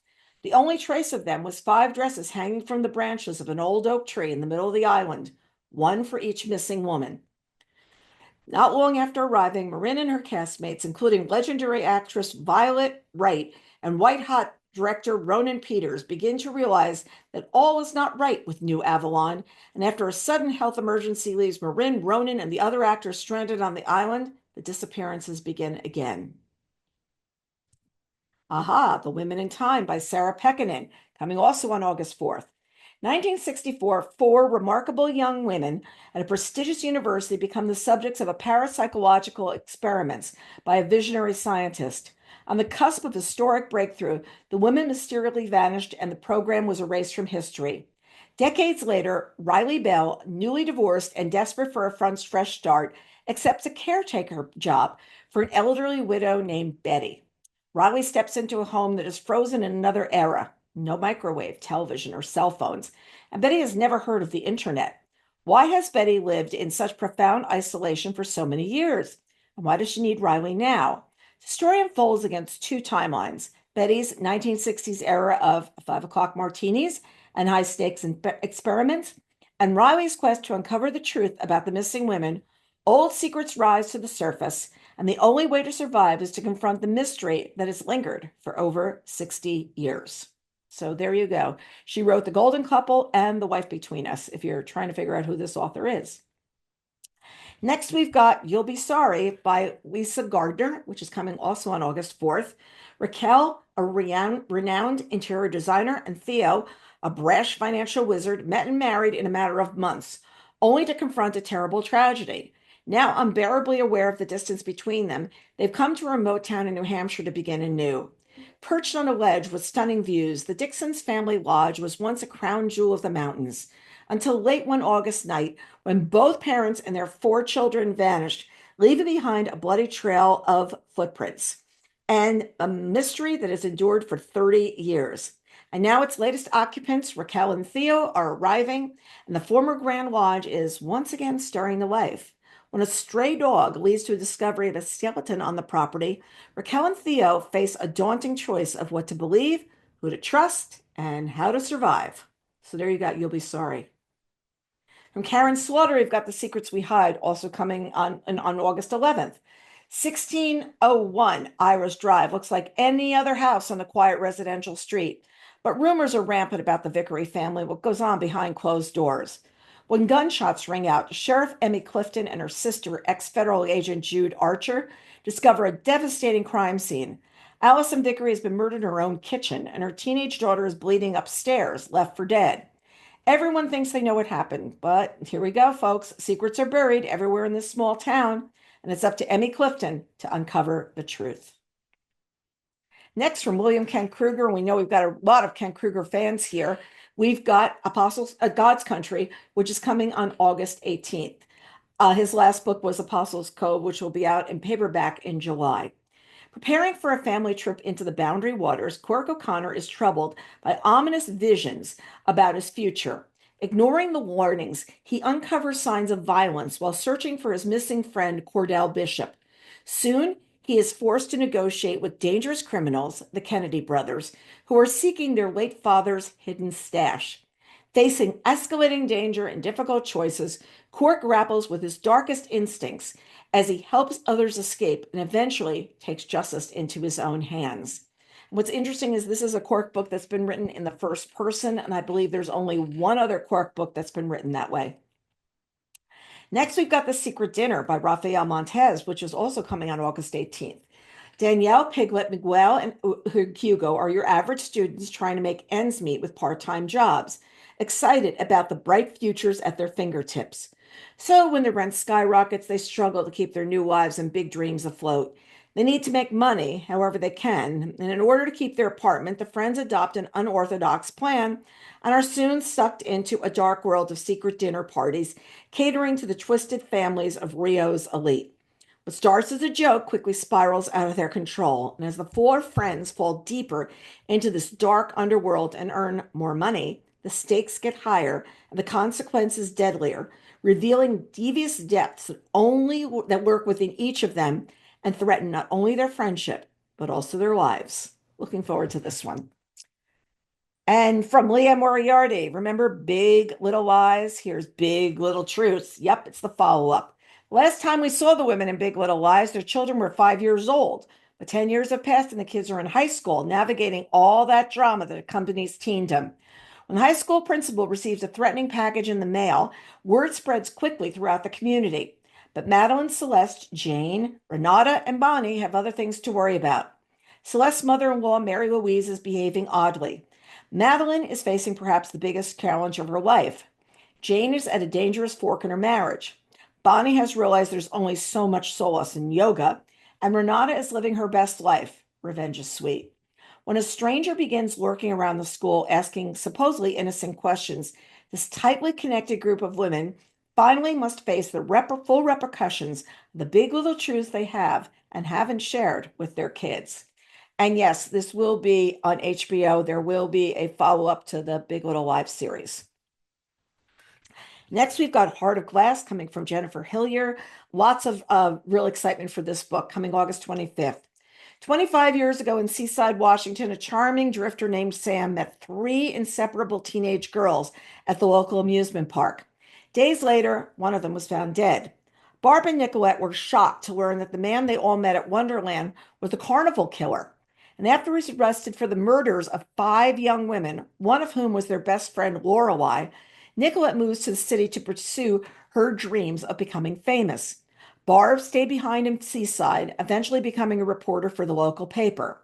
The only trace of them was 5 dresses hanging from the branches of an old oak tree in the middle of the island, one for each missing woman. Not long after arriving, Marin and her castmates, including legendary actress Violet Wright and white-hot director Ronan Peters, begin to realize that all is not right with New Avalon, and after a sudden health emergency leaves Marin, Ronan, and the other actors stranded on the island, the disappearances begin again. The Women in Time by Sarah Pekkanen, coming also on August 4th. 1964, 4 remarkable young women at a prestigious university become the subjects of a parapsychological experiments by a visionary scientist. On the cusp of historic breakthrough, the women mysteriously vanished and the program was erased from history. Decades later, Riley Bell, newly divorced and desperate for a fresh start, accepts a caretaker job for an elderly widow named Betty. Riley steps into a home that is frozen in another era. No microwave, television, or cell phones. And Betty has never heard of the internet. Why has Betty lived in such profound isolation for so many years? And why does she need Riley now? The story unfolds against 2 timelines. Betty's 1960s era of 5 o'clock martinis and high stakes experiments, and Riley's quest to uncover the truth about the missing women, old secrets rise to the surface, and the only way to survive is to confront the mystery that has lingered for over 60 years. So there you go. She wrote The Golden Couple and The Wife Between Us, if you're trying to figure out who this author is. Next, we've got You'll Be Sorry by Lisa Gardner, which is coming also on August 4th. Raquel, a renowned interior designer, and Theo, a brash financial wizard, met and married in a matter of months, only to confront a terrible tragedy. Now unbearably aware of the distance between them, they've come to a remote town in New Hampshire to begin anew. Perched on a ledge with stunning views, the Dixons family lodge was once a crown jewel of the mountains, until late one August night when both parents and their 4 children vanished, leaving behind a bloody trail of footprints and a mystery that has endured for 30 years. And now its latest occupants, Raquel and Theo, are arriving, and the former Grand Lodge is once again stirring the life. When a stray dog leads to a discovery of a skeleton on the property, Raquel and Theo face a daunting choice of what to believe, who to trust, and how to survive. So there you go, You'll Be Sorry. From Karen Slaughter, we've got The Secrets We Hide, also coming on August 11th. 1601 Iris Drive looks like any other house on a quiet residential street, but rumors are rampant about the Vickery family, what goes on behind closed doors. When gunshots ring out, Sheriff Emmy Clifton and her sister, ex-federal agent Jude Archer, discover a devastating crime scene. Allison Vickery has been murdered in her own kitchen, and her teenage daughter is bleeding upstairs, left for dead. Everyone thinks they know what happened, but here we go, folks. Secrets are buried everywhere in this small town, and it's up to Emmy Clifton to uncover the truth. Next, from William Kent Kruger, and we know we've got a lot of Kent Kruger fans here, we've got God's Country, which is coming on August 18th. His last book was Apostles' Cove, which will be out in paperback in July. Preparing for a family trip into the Boundary Waters, Cork O'Connor is troubled by ominous visions about his future. Ignoring the warnings, he uncovers signs of violence while searching for his missing friend, Cordell Bishop. Soon, he is forced to negotiate with dangerous criminals, the Kennedy brothers, who are seeking their late father's hidden stash. Facing escalating danger and difficult choices, Cork grapples with his darkest instincts as he helps others escape and eventually takes justice into his own hands. What's interesting is this is a Cork book that's been written in the first person, and I believe there's only one other Cork book that's been written that way. Next, we've got The Secret Dinner by Rafael Montez, which is also coming on August 18th. Danielle, Piglet, Miguel, and Hugo are your average students trying to make ends meet with part-time jobs, excited about the bright futures at their fingertips. So when the rent skyrockets, they struggle to keep their new lives and big dreams afloat. They need to make money however they can, and in order to keep their apartment, the friends adopt an unorthodox plan and are soon sucked into a dark world of secret dinner parties, catering to the twisted families of Rio's elite. What starts as a joke quickly spirals out of their control, and as the 4 friends fall deeper into this dark underworld and earn more money, the stakes get higher and the consequences deadlier, revealing devious depths that lurk within each of them and threaten not only their friendship, but also their lives. Looking forward to this one. And from Leah Moriarty, remember Big Little Lies? Here's Big Little Truths. Yep, it's the follow-up. Last time we saw the women in Big Little Lies, their children were 5 years old. But 10 years have passed and the kids are in high school, navigating all that drama that accompanies teendom. When the high school principal receives a threatening package in the mail, word spreads quickly throughout the community. But Madeline, Celeste, Jane, Renata, and Bonnie have other things to worry about. Celeste's mother-in-law, Mary Louise, is behaving oddly. Madeline is facing perhaps the biggest challenge of her life. Jane is at a dangerous fork in her marriage. Bonnie has realized there's only so much solace in yoga, and Renata is living her best life. Revenge is sweet. When a stranger begins lurking around the school asking supposedly innocent questions, this tightly connected group of women finally must face the full repercussions of the big little truths they have and haven't shared with their kids. And yes, this will be on HBO. There will be a follow-up to the Big Little Lies series. Next, we've got Heart of Glass coming from Jennifer Hillier. Lots of real excitement for this book coming August 25th. 25 years ago in Seaside, Washington, a charming drifter named Sam met 3 inseparable teenage girls at the local amusement park. Days later, one of them was found dead. Barb and Nicolette were shocked to learn that the man they all met at Wonderland was the carnival killer. And after he was arrested for the murders of five young women, one of whom was their best friend Lorelei, Nicolette moves to the city to pursue her dreams of becoming famous. Barb stayed behind in Seaside, eventually becoming a reporter for the local paper.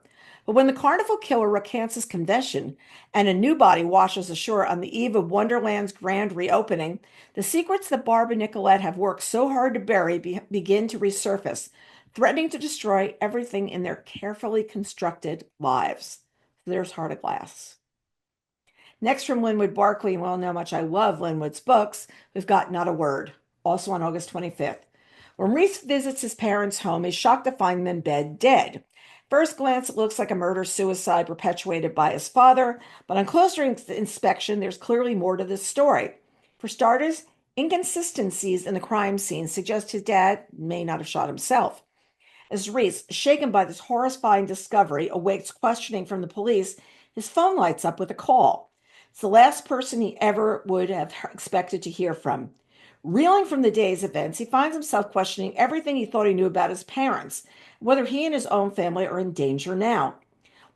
But when the carnival killer recants his confession and a new body washes ashore on the eve of Wonderland's grand reopening, the secrets that Barb and Nicolette have worked so hard to bury begin to resurface, threatening to destroy everything in their carefully constructed lives. There's Heart of Glass. Next from Linwood Barclay, and we all know how much I love Linwood's books, we've got Not a Word, also on August 25th. When Reese visits his parents' home, he's shocked to find them in bed dead. First glance, it looks like a murder-suicide perpetuated by his father, but on closer inspection, there's clearly more to this story. For starters, inconsistencies in the crime scene suggest his dad may not have shot himself. As Reese, shaken by this horrifying discovery, awakes questioning from the police, his phone lights up with a call. It's the last person he ever would have expected to hear from. Reeling from the day's events, he finds himself questioning everything he thought he knew about his parents, whether he and his own family are in danger now.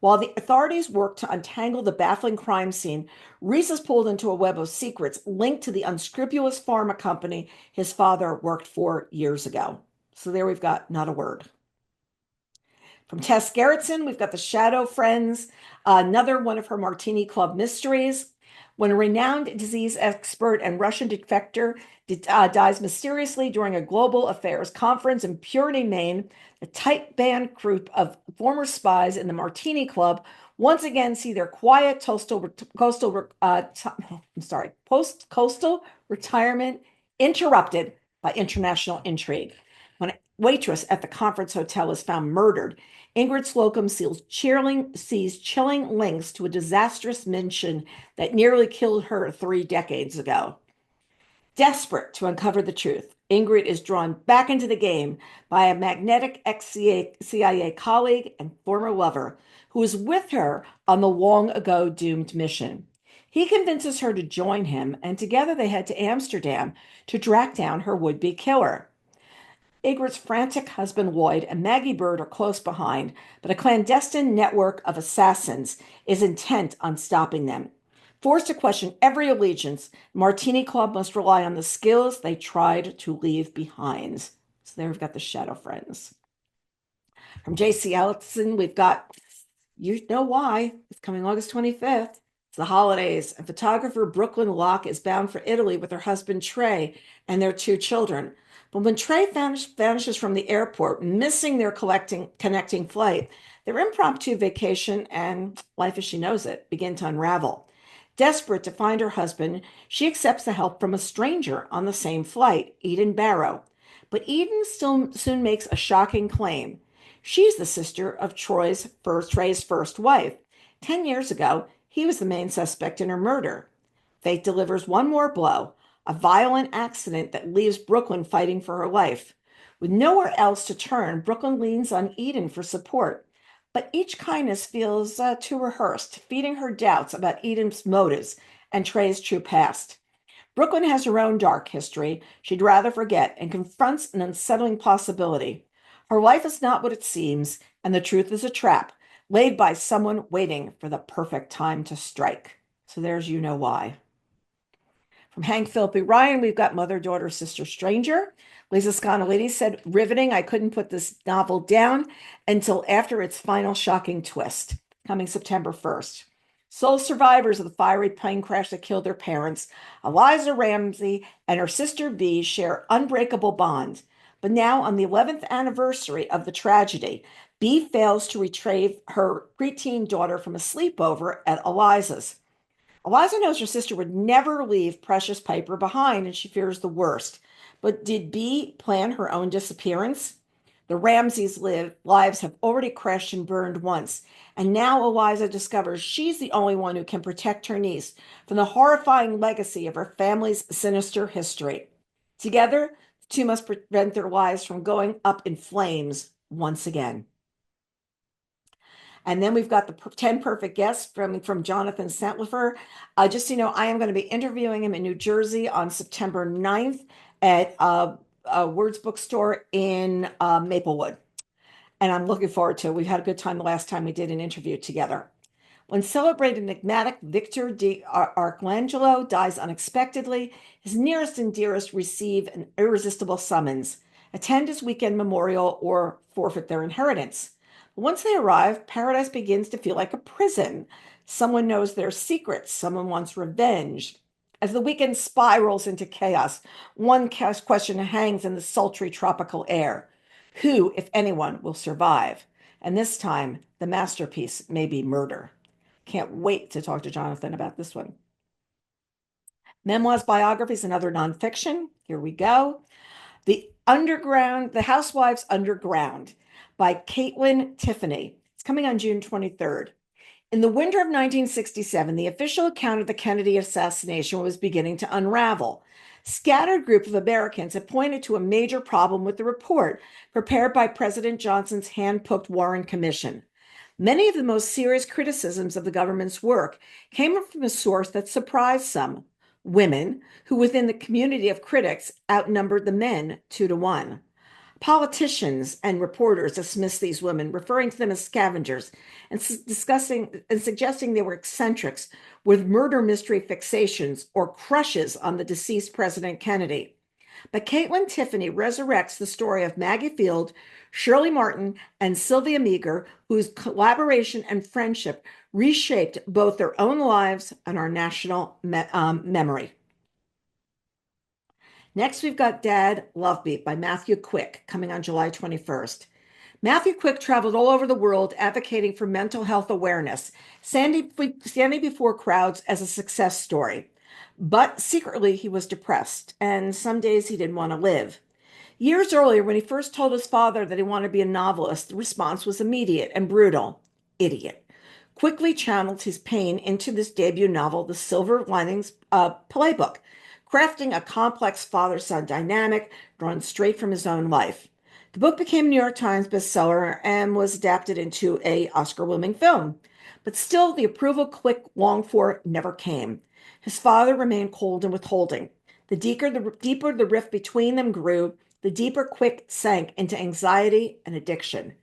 While the authorities work to untangle the baffling crime scene, Reese is pulled into a web of secrets linked to the unscrupulous pharma company his father worked for years ago. So there we've got Not a Word. From Tess Gerritsen, we've got The Shadow Friends, another one of her Martini Club mysteries. When a renowned disease expert and Russian defector dies mysteriously during a global affairs conference in Purity, Maine, a tight band group of former spies in the Martini Club once again see their quiet post-coastal retirement interrupted by international intrigue. When a waitress at the conference hotel is found murdered, Ingrid Slocum sees chilling links to a disastrous mission that nearly killed her 3 decades ago. Desperate to uncover the truth, Ingrid is drawn back into the game by a magnetic ex-CIA colleague and former lover who is with her on the long ago doomed mission. He convinces her to join him, and together they head to Amsterdam to track down her would-be killer. Ingrid's frantic husband Lloyd and Maggie Bird are close behind, but a clandestine network of assassins is intent on stopping them. Forced to question every allegiance, Martini Club must rely on the skills they tried to leave behind. So there we've got The Shadow Friends. From J.C. Ellison, we've got You Know Why. It's coming August 25th. It's the holidays, and photographer Brooklyn Locke is bound for Italy with her husband Trey and their 2 children. But when Trey vanishes from the airport, missing their connecting flight, their impromptu vacation and life as she knows it begin to unravel. Desperate to find her husband, she accepts the help from a stranger on the same flight, Eden Barrow. But Eden still soon makes a shocking claim. She's the sister of Trey's first wife. 10 years ago, he was the main suspect in her murder. Fate delivers one more blow, a violent accident that leaves Brooklyn fighting for her life. With nowhere else to turn, Brooklyn leans on Eden for support. But each kindness feels too rehearsed, feeding her doubts about Eden's motives and Trey's true past. Brooklyn has her own dark history she'd rather forget and confronts an unsettling possibility. Her life is not what it seems, and the truth is a trap laid by someone waiting for the perfect time to strike. So there's You Know Why. From Hank Philippi Ryan, we've got Mother, Daughter, Sister, Stranger. Lisa Scanalini said, riveting. I couldn't put this novel down until after its final shocking twist, coming September 1st. Sole survivors of the fiery plane crash that killed their parents, Eliza Ramsey and her sister Bee share unbreakable bond. But now, on the 11th anniversary of the tragedy, Bee fails to retrieve her preteen daughter from a sleepover at Eliza's. Eliza knows her sister would never leave precious Piper behind, and she fears the worst. But did Bee plan her own disappearance? The Ramseys' lives have already crashed and burned once, and now Eliza discovers she's the only one who can protect her niece from the horrifying legacy of her family's sinister history. Together, the two must prevent their lives from going up in flames once again. And then we've got the 10 Perfect Guests from Jonathan Santlifer. Just so you know, I am going to be interviewing him in New Jersey on September 9th at a Words Bookstore in Maplewood. And I'm looking forward to it. We've had a good time the last time we did an interview together. When celebrated enigmatic Victor di Arcangelo dies unexpectedly, his nearest and dearest receive an irresistible summons: attend his weekend memorial or forfeit their inheritance. But once they arrive, paradise begins to feel like a prison. Someone knows their secrets, someone wants revenge. As the weekend spirals into chaos, one question hangs in the sultry tropical air: who, if anyone, will survive? And this time, the masterpiece may be murder. Can't wait to talk to Jonathan about this one. Memoirs, biographies, and other nonfiction. Here we go. The Housewives Underground by Caitlin Tiffany. It's coming on June 23rd. In the winter of 1967, the official account of the Kennedy assassination was beginning to unravel. Scattered group of Americans had pointed to a major problem with the report prepared by President Johnson's hand-picked Warren Commission. Many of the most serious criticisms of the government's work came from a source that surprised some: women, who within the community of critics outnumbered the men 2-1. Politicians and reporters dismissed these women, referring to them as scavengers and suggesting they were eccentrics with murder mystery fixations or crushes on the deceased President Kennedy. But Caitlin Tiffany resurrects the story of Maggie Field, Shirley Martin, and Sylvia Meager, whose collaboration and friendship reshaped both their own lives and our national memory. Next, we've got Dad Love Beat by Matthew Quick, coming on July 21st. Matthew Quick traveled all over the world advocating for mental health awareness, standing before crowds as a success story. But secretly, he was depressed, and some days he didn't want to live. Years earlier, when he first told his father that he wanted to be a novelist, the response was immediate and brutal: idiot. Quickly channeled his pain into this debut novel, The Silver Linings Playbook, crafting a complex father-son dynamic drawn straight from his own life. The book became a New York Times bestseller and was adapted into an Oscar-winning film. But still, the approval Quick longed for never came. His father remained cold and withholding. The deeper the rift between them grew, the deeper Quick sank into anxiety and addiction.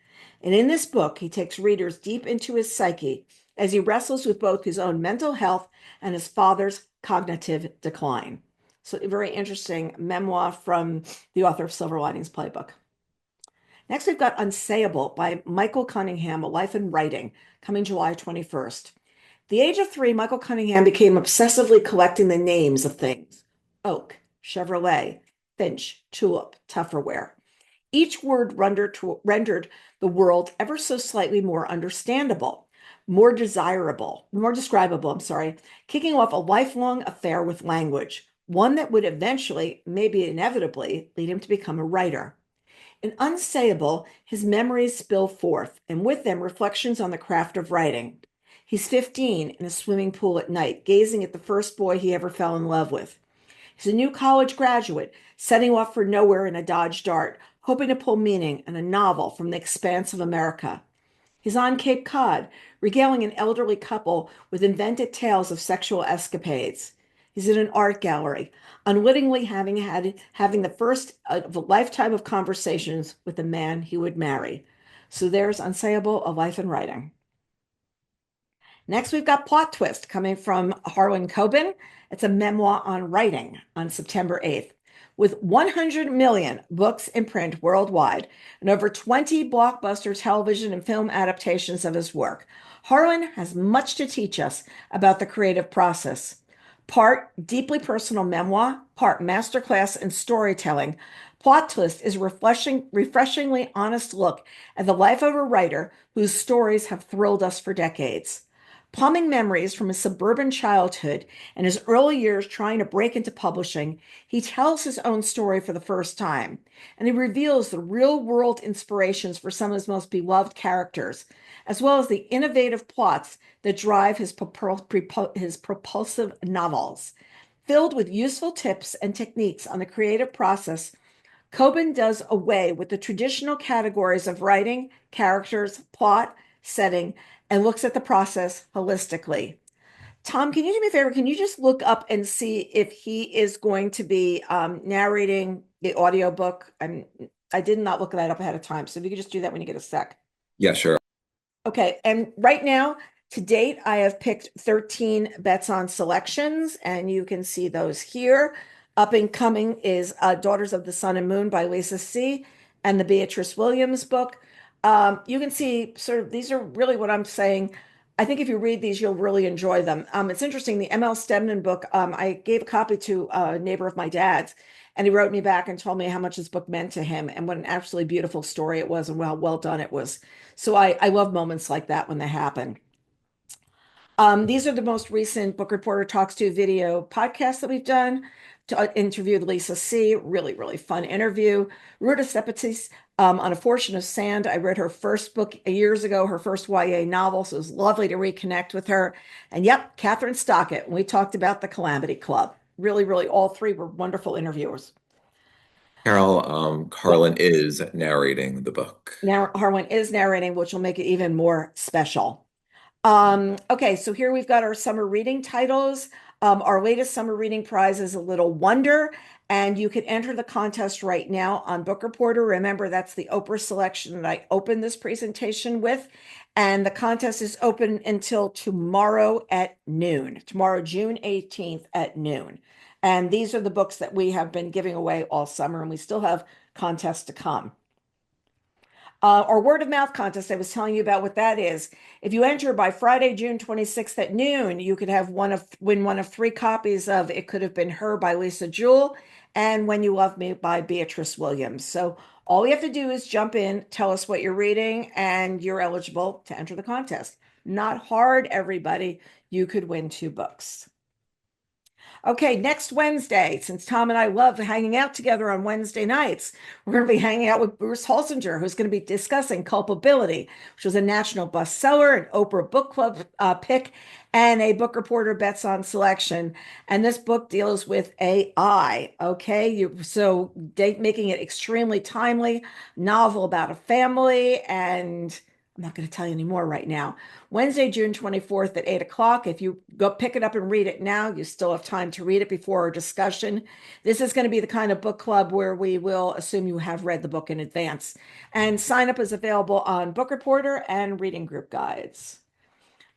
And in this book, he takes readers deep into his psyche as he wrestles with both his own mental health and his father's cognitive decline. So a very interesting memoir from the author of Silver Linings Playbook. Next, we've got Unsayable by Michael Cunningham, A Life in Writing, coming July 21st. At the age of 3, Michael Cunningham became obsessively collecting the names of things: oak, Chevrolet, Finch, tulip, Tupperware. Each word rendered the world ever so slightly more understandable, more desirable, more describable, kicking off a lifelong affair with language, one that would eventually, maybe inevitably, lead him to become a writer. In Unsayable, his memories spill forth, and with them reflections on the craft of writing. He's 15 in a swimming pool at night, gazing at the first boy he ever fell in love with. He's a new college graduate, setting off for nowhere in a Dodge Dart, hoping to pull meaning in a novel from the expanse of America. He's on Cape Cod, regaling an elderly couple with invented tales of sexual escapades. He's in an art gallery, unwittingly having the first of a lifetime of conversations with the man he would marry. So there's Unsayable, A Life in Writing. Next, we've got Plot Twist, coming from Harlan Coben. It's a memoir on writing, on September 8th. With 100 million books in print worldwide and over 20 blockbuster television and film adaptations of his work, Harlan has much to teach us about the creative process. Part deeply personal memoir, part masterclass in storytelling, Plot Twist is a refreshingly honest look at the life of a writer whose stories have thrilled us for decades. Plumbing memories from his suburban childhood and his early years trying to break into publishing, he tells his own story for the first time, and he reveals the real-world inspirations for some of his most beloved characters, as well as the innovative plots that drive his propulsive novels. Filled with useful tips and techniques on the creative process, Coben does away with the traditional categories of writing, characters, plot, setting and looks at the process holistically. Tom, can you do me a favor? Can you just look up and see if he is going to be narrating the audiobook? I did not look that up ahead of time. So if you could just do that when you get a sec. Yeah, sure. Okay, and right now, to date, I have picked 13 bets on selections, and you can see those here. Up and coming is Daughters of the Sun and Moon by Lisa C. and the Beatrice Williams book. You can see sort of these are really what I'm saying. I think if you read these, you'll really enjoy them. It's interesting, the M.L. Stedman book, I gave a copy to a neighbor of my dad's, and he wrote me back and told me how much this book meant to him and what an absolutely beautiful story it was and how well done it was. So I love moments like that when they happen. These are the most recent Book Reporter Talks to video podcasts that we've done. To interview Lisa C. Really, really fun interview. Ruta Sepetys, on A Fortune of Sand. I read her first book years ago, her first YA novel, so it was lovely to reconnect with her. And yep, Catherine Stockett. We talked about the Calamity Club. Really, really, all three were wonderful interviewers. Carol, Yeah. Carlin is narrating the book. Now Harwin is narrating, which will make it even more special. Okay, so here we've got our summer reading titles. Our latest summer reading prize is A Little Wonder, and you can enter the contest right now on Book Reporter. Remember, that's the Oprah selection that I opened this presentation with, and the contest is open until tomorrow at noon, tomorrow, June 18th at noon. And these are the books that we have been giving away all summer, and we still have contests to come. Our word of mouth contest, I was telling you about what that is. If you enter by Friday, June 26th at noon, you could have win one of 3 copies of It Could Have Been Her by Lisa Jewell and When You Love Me by Beatrice Williams. So all you have to do is jump in, tell us what you're reading, and you're eligible to enter the contest. Not hard, everybody. You could win 2 books. Okay, next Wednesday, since Tom and I love hanging out together on Wednesday nights, we're going to be hanging out with Bruce Holsinger, who's going to be discussing Culpability, which was a national bestseller, an Oprah Book Club pick, and a Book Reporter Bets on Selection. And this book deals with AI. Okay, making it extremely timely, novel about a family, and I'm not going to tell you any more right now. Wednesday, June 24th at 8 o'clock. If you go pick it up and read it now, you still have time to read it before our discussion. This is going to be the kind of book club where we will assume you have read the book in advance. And sign up is available on Book Reporter and Reading Group Guides.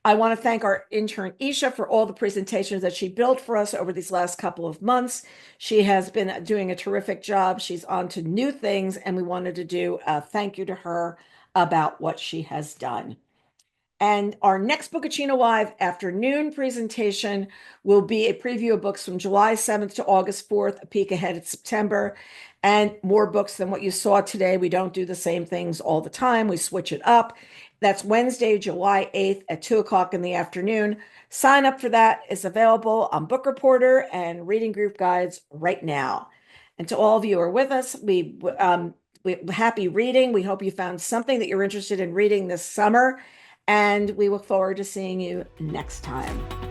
I want to thank our intern Isha for all the presentations that she built for us over these last couple of months. She has been doing a terrific job. She's on to new things, and we wanted to do a thank you to her about what she has done. And our next Bookaccino Live afternoon presentation will be a preview of books from July 7th to August 4th, a peek ahead at September, and more books than what you saw today. We don't do the same things all the time. We switch it up. That's Wednesday, July 8th at 2 o'clock in the afternoon. Sign up for that is available on Book Reporter and Reading Group Guides right now. And to all of you who are with us, happy reading. We hope you found something that you're interested in reading this summer, and we look forward to seeing you next time.